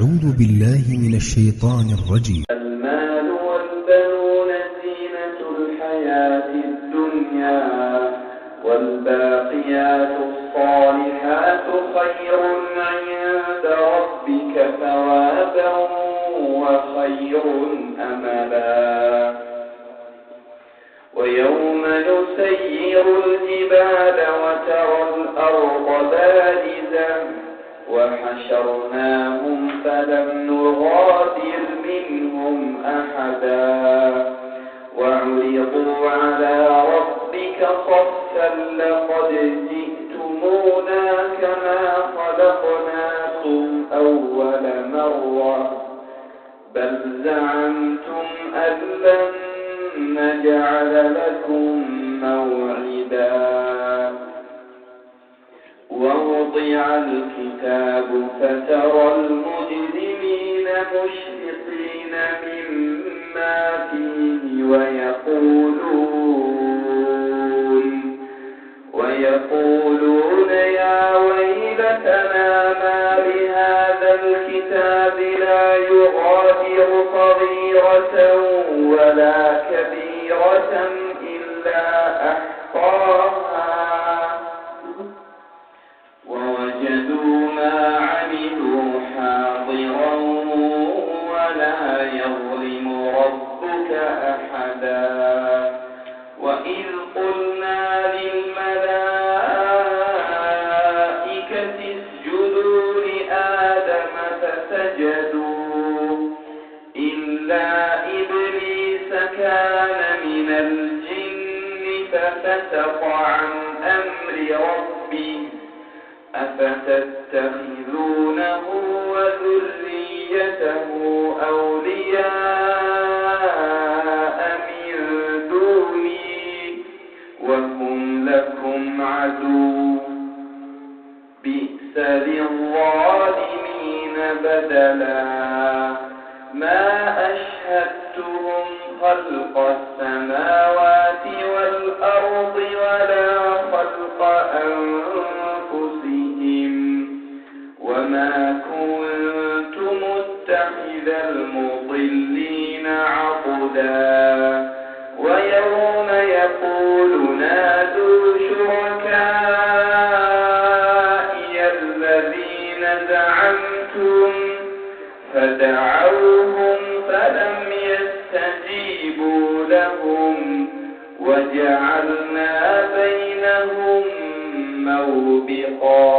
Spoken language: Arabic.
أعوذ بالله من الشيطان الرجيم. المال والبنون زينة الحياة الدنيا والباقيات الصالحات خير عند ربك ثوابا وخير أملا. ويوم نسير الجبال وترى الأرض بارزة وحشرناهم فلم نغادر منهم أحدا وعرضوا على ربك صفا لقد جئتمونا كما خلقناكم أول مرة بل زعمتم أن لن نجعل لكم موعدا. ووضع الكتاب فترى المجرمين مشفقين مما فيه ويقولون يا ويلتنا ما لهذا الكتاب لا يغادر صغيرة ولا كبيرة إلا أحصاها ووجدوا ما عملوا حاضرا ولا يظلم ربك أحدا. وإذ قلنا للملائكة اسجدوا لآدم فسجدوا إلا إبليس كان من الجن ففسق عن أمر ربه أفتتخذونه وذريته أولياء من دوني وهم لكم عدو بئس للظالمين بدلا. ما أشهدتهم خلق السماوات والأرض ولا خلق أنفسهم وما كنت متخذ المضلين عضدا. ويوم يقول نادوا شركائي الذين زعمتم فدعوهم فلم يستجيبوا لهم وجعلنا بينهم موبقا.